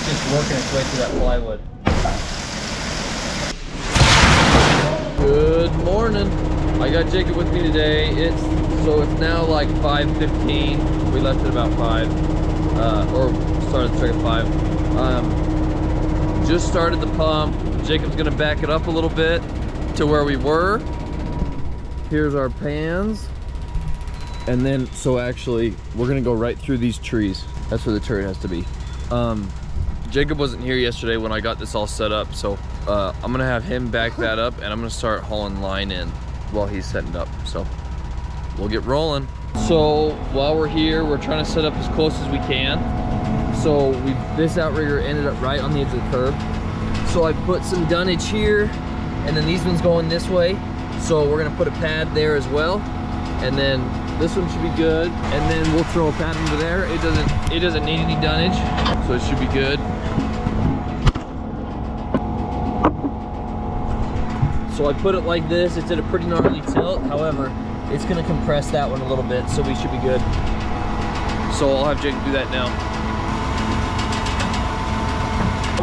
It's just working its way through that plywood. Good morning. I got Jacob with me today. It's now like 5:15. We left at about 5, or started the truck at 5. Just started the pump. Jacob's gonna back it up a little bit to where we were. Here's our pans. And then, so actually, we're gonna go right through these trees. That's where the turret has to be. Jacob wasn't here yesterday when I got this all set up, so I'm gonna have him back that up, and I'm gonna start hauling line in while he's setting it up. So we'll get rolling. So while we're here, we're trying to set up as close as we can. So this outrigger ended up right on the edge of the curb. So I put some dunnage here, and then these ones going this way. So we're gonna put a pad there as well, and then this one should be good, and then we'll throw a pad into there. It doesn't need any dunnage, so it should be good. So I put it like this. It's at a pretty gnarly tilt. However, it's gonna compress that one a little bit, so we should be good. So I'll have Jake do that now.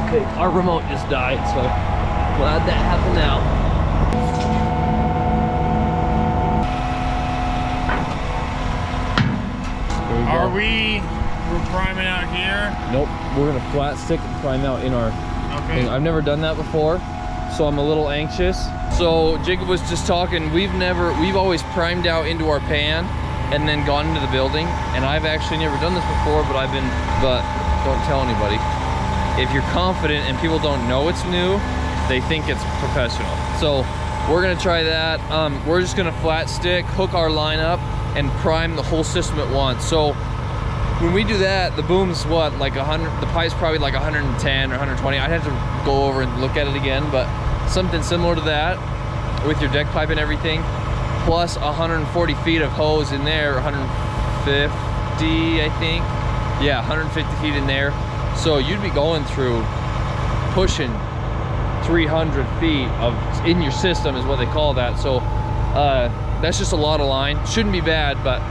Okay, our remote just died, so glad that happened now. We're priming out here? Nope, we're gonna flat stick and prime out in our thing. I've never done that before, so I'm a little anxious. So Jacob was just talking, we've always primed out into our pan and then gone into the building, and I've actually never done this before, but don't tell anybody. If you're confident and people don't know it's new, they think it's professional. So we're gonna try that. We're just gonna flat stick, hook our line up, and prime the whole system at once. So when we do that, the boom's what, like 100, the pipe's probably like 110 or 120. I'd have to go over and look at it again, but something similar to that with your deck pipe and everything, plus 140 feet of hose in there, 150, I think. Yeah, 150 feet in there. So you'd be going through, pushing 300 feet of in your system is what they call that. So that's just a lot of line. Shouldn't be bad, but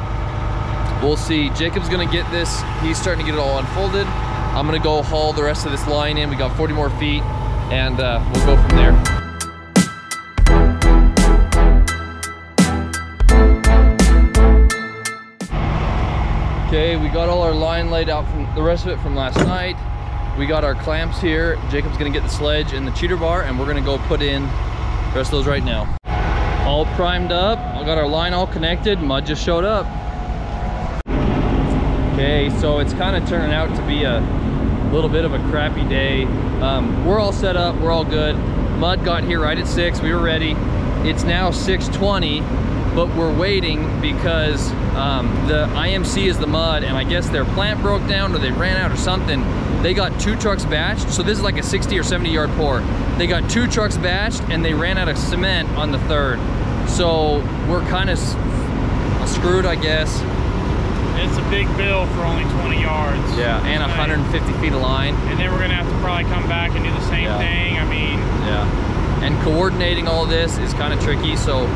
we'll see. Jacob's gonna get this. He's starting to get it all unfolded. I'm gonna go haul the rest of this line in. We got 40 more feet, and we'll go from there. Okay, we got all our line laid out from the rest of it from last night. We got our clamps here. Jacob's gonna get the sledge and the cheater bar, and we're gonna go put in the rest of those right now. All primed up. I got our line all connected. Mud just showed up. Okay, so it's kind of turning out to be a little bit of a crappy day. We're all set up. We're all good. Mud got here right at 6. We were ready. It's now 6:20, but we're waiting because the IMC is the mud, and I guess their plant broke down or they ran out or something. They got 2 trucks batched, so this is like a 60 or 70 yard pour. They got 2 trucks batched and they ran out of cement on the 3rd. So we're kind of screwed, I guess. It's a big bill for only 20 yards. Yeah, and 150 feet of line. And then we're gonna have to probably come back and do the same thing. I mean, yeah. And coordinating all this is kind of tricky, so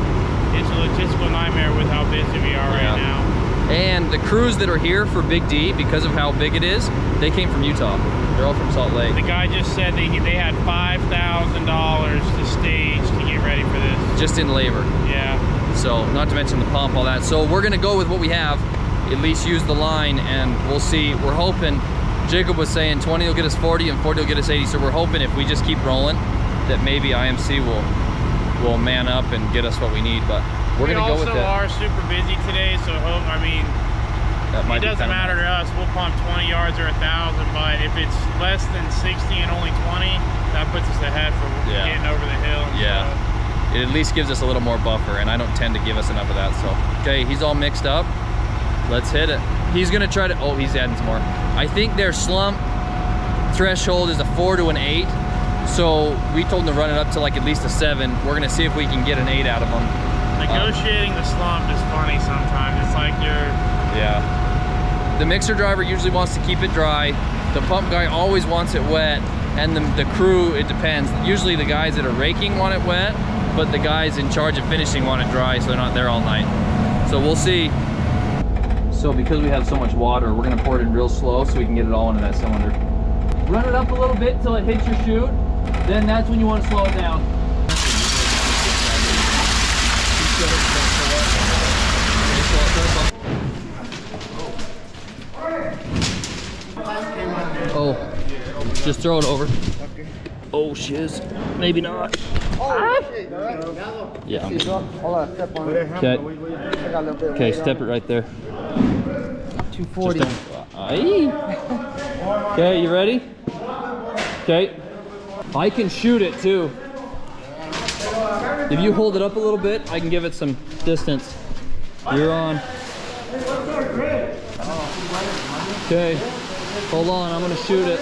it's a logistical nightmare with how busy we are right now. And the crews that are here for Big D, because of how big it is, they came from Utah. They're all from Salt Lake. The guy just said they had $5,000 to stage to get ready for this. Just in labor. Yeah. So, not to mention the pump, all that. So we're gonna go with what we have, at least use the line, and we'll see. We're hoping, Jacob was saying 20 will get us 40 and 40 will get us 80. So we're hoping if we just keep rolling, that maybe IMC will man up and get us what we need, but we're gonna go with that. We also are super busy today, so I mean, it doesn't matter to us. We'll pump 20 yards or 1,000, but if it's less than 60 and only 20, that puts us ahead for getting over the hill. Yeah, it at least gives us a little more buffer, and I don't tend to give us enough of that. So, okay, he's all mixed up. Let's hit it. He's gonna try to, oh, he's adding some more. I think their slump threshold is a 4 to an 8. So we told them to run it up to like at least a 7. We're gonna see if we can get an 8 out of them. Negotiating the slump is funny sometimes. It's like you're... Yeah. The mixer driver usually wants to keep it dry. The pump guy always wants it wet. And the crew, it depends. Usually the guys that are raking want it wet, but the guys in charge of finishing want it dry, so they're not there all night. So we'll see. So because we have so much water, we're gonna pour it in real slow so we can get it all into that cylinder. Run it up up a little bit till it hits your chute, then that's when you want to slow it down. Oh, just throw it over. Oh, shiz. Maybe not. Yeah. Okay. Okay, step it right there. 240. Okay, you ready? Okay. I can shoot it too. If you hold it up a little bit, I can give it some distance. You're on. Okay. Hold on, I'm gonna shoot it.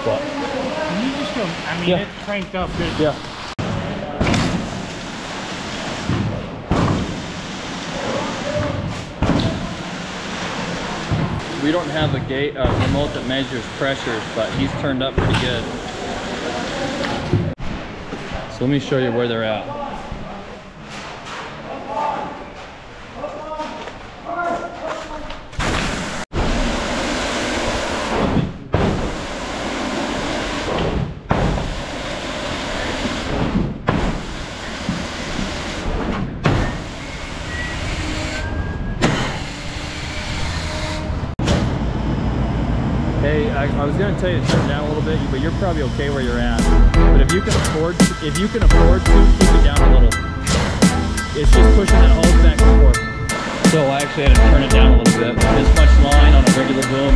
What? Can you just go? I mean, Yeah. it's cranked up good. Yeah. We don't have a remote that measures pressures, but he's turned up pretty good. So let me show you where they're at. Hey, I was gonna tell you to turn down a little bit, but you're probably okay where you're at. But if you can afford to, keep it down a little. It's just pushing that hose back and forth. So I actually had to turn it down a little bit. This much line on a regular boom,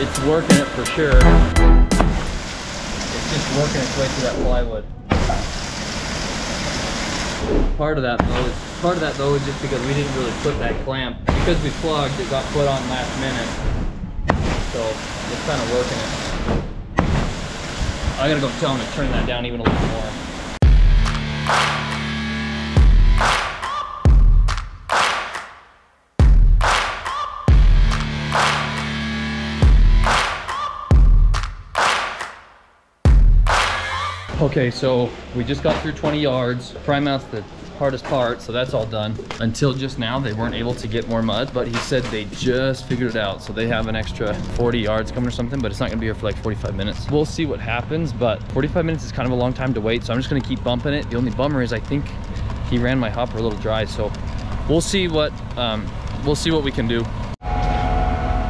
it's working it for sure. It's just working its way through that plywood. Part of that though is just because we didn't really put that clamp. Because we plugged, it got put on last minute. So it's kind of working it. I gotta go tell him to turn that down even a little more. Okay, so we just got through 20 yards. Prime mount's the hardest part, so that's all done. Until just now, they weren't able to get more mud, but he said they just figured it out. So they have an extra 40 yards coming or something, but it's not gonna be here for like 45 minutes. We'll see what happens, but 45 minutes is kind of a long time to wait, so I'm just gonna keep bumping it. The only bummer is I think he ran my hopper a little dry, so we'll see what we can do.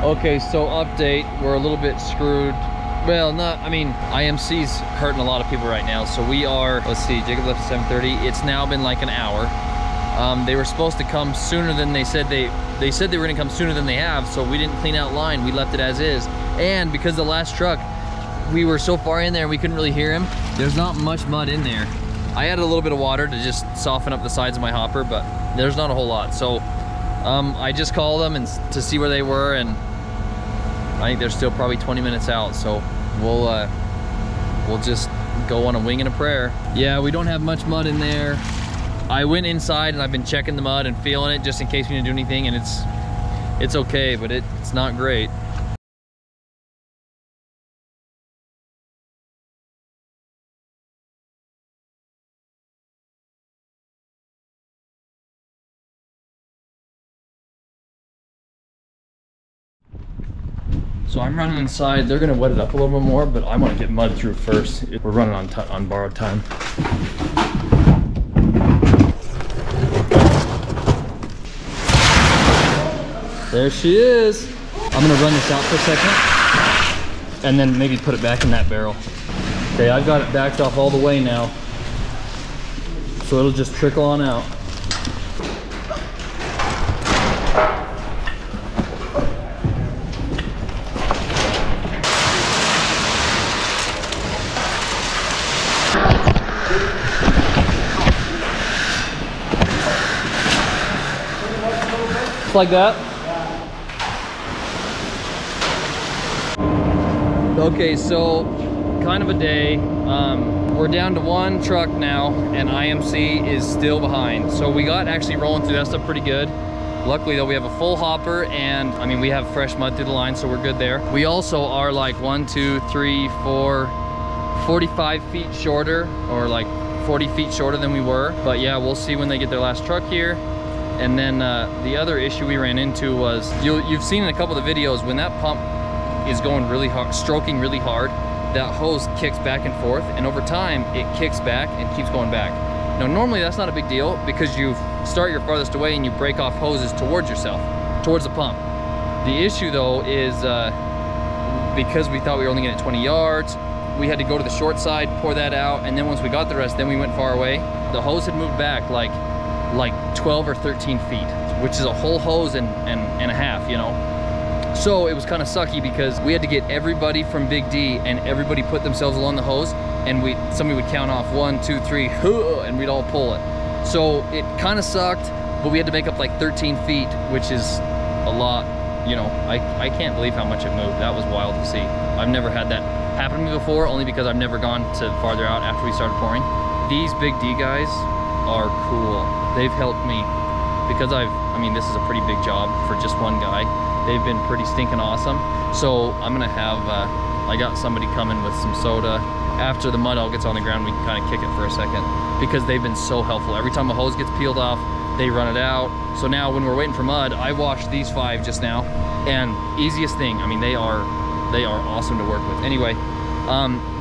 Okay, so update, we're a little bit screwed. Well, IMC's hurting a lot of people right now. So we are, let's see, Jacob left at 7:30. It's now been like an hour. They were supposed to come sooner than they said. They said they were gonna come sooner than they have, so we didn't clean out line. We left it as is. And because the last truck, we were so far in there we couldn't really hear him. There's not much mud in there. I added a little bit of water to just soften up the sides of my hopper, but there's not a whole lot. So I just called them to see where they were, and I think they're still probably 20 minutes out, so we'll just go on a wing and a prayer. Yeah, we don't have much mud in there. I went inside and I've been checking the mud and feeling it just in case we didn't do anything, and it's okay, but it's not great. So I'm running inside. They're gonna wet it up a little bit more, but I want to get mud through first. We're running on borrowed time. There she is. I'm gonna run this out for a second and then maybe put it back in that barrel. Okay, I've got it backed off all the way now, so it'll just trickle on out. Like that. Okay, so kind of a day. We're down to one truck now, and IMC is still behind. So we got actually rolling through that stuff pretty good. Luckily though, we have a full hopper, and I mean, we have fresh mud through the line, so we're good there. We also are like 1, 2, 3, 4, 45 feet shorter, or like 40 feet shorter than we were. But yeah, we'll see when they get their last truck here. And then the other issue we ran into was, you've seen in a couple of the videos, when that pump is going really hard, stroking really hard, that hose kicks back and forth, and over time it kicks back and keeps going back. Now normally that's not a big deal because you start your farthest away and you break off hoses towards yourself, towards the pump. The issue though is because we thought we were only getting 20 yards, we had to go to the short side, pour that out, and then once we got the rest, then we went far away. The hose had moved back like 12 or 13 feet, which is a whole hose and a half, you know. So it was kind of sucky because we had to get everybody from Big D, and everybody put themselves along the hose, and somebody would count off 1, 2, 3, and we'd all pull it. So it kind of sucked, but we had to make up like 13 feet, which is a lot. You know, I can't believe how much it moved. That was wild to see. I've never had that happen to me before, only because I've never gone to farther out after we started pouring. These Big D guys are cool. They've helped me because I mean, this is a pretty big job for just one guy. They've been pretty stinking awesome. So I'm gonna have, I got somebody coming with some soda. After the mud all gets on the ground, we can kind of kick it for a second because they've been so helpful. Every time a hose gets peeled off, they run it out. So now when we're waiting for mud, I washed these 5 just now, and easiest thing, I mean, they are awesome to work with. Anyway,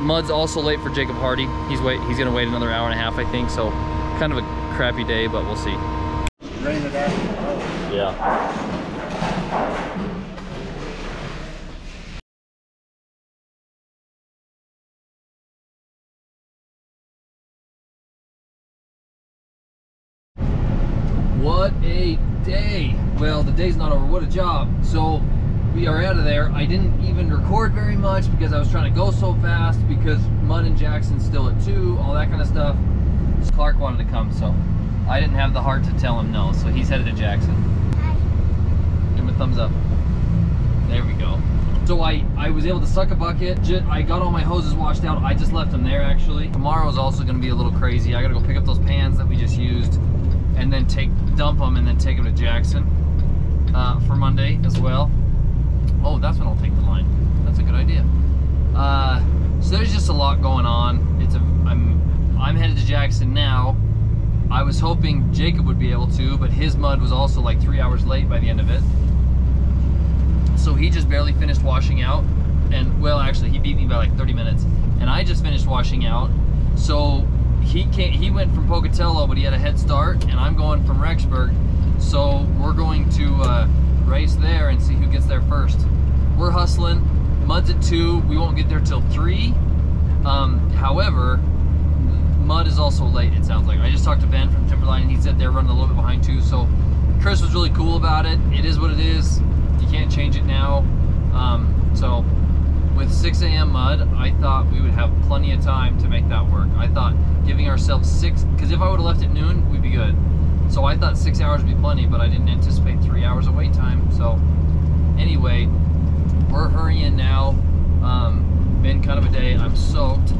mud's also late for Jacob Hardy. He's gonna wait another hour and a half, I think, so kind of a crappy day, but we'll see. Rain it out. Yeah. What a day. Well, the day's not over. What a job. So we are out of there. I didn't even record very much because I was trying to go so fast because Mud and Jackson's still at 2, all that kind of stuff. Clark wanted to come, so I didn't have the heart to tell him no, so he's headed to Jackson. Give him a thumbs up. There we go. So I was able to suck a bucket. I got all my hoses washed out. I just left them there, actually. Tomorrow's also going to be a little crazy. I got to go pick up those pans that we just used, and then dump them and then take them to Jackson for Monday as well. Oh, that's when I'll take the line. That's a good idea. So there's just a lot going on. I'm headed to Jackson now. I was hoping Jacob would be able to, but his mud was also like 3 hours late by the end of it. So he just barely finished washing out, and well, actually he beat me by like 30 minutes, and I just finished washing out. So he went from Pocatello, but he had a head start, and I'm going from Rexburg. So we're going to race there and see who gets there first. We're hustling. Mud's at 2. We won't get there till 3. However, Mud is also late, it sounds like. I just talked to Ben from Timberline, and he said they're running a little bit behind too. So Chris was really cool about it. It is what it is. You can't change it now. So with 6 a.m. Mud, I thought we would have plenty of time to make that work. I thought giving ourselves 6, because if I would have left at noon, we'd be good. So I thought 6 hours would be plenty, but I didn't anticipate 3 hours of wait time. So anyway, we're hurrying now. Been kind of a day. I'm soaked.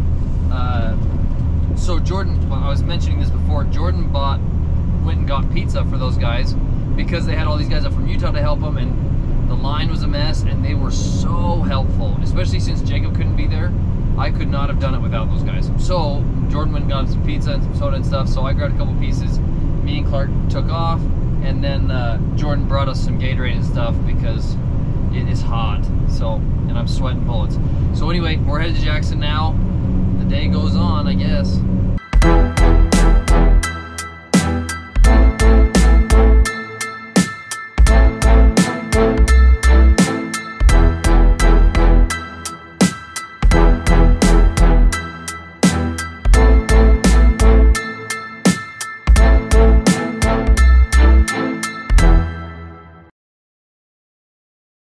So Jordan, well, I was mentioning this before, Jordan went and got pizza for those guys because they had all these guys up from Utah to help them, and the line was a mess, and they were so helpful, especially since Jacob couldn't be there. I could not have done it without those guys. So Jordan went and got some pizza and some soda and stuff, so I grabbed a couple pieces. Me and Clark took off, and then Jordan brought us some Gatorade and stuff because it is hot, so, and I'm sweating bullets. So anyway, we're headed to Jackson now. The day goes on, I guess.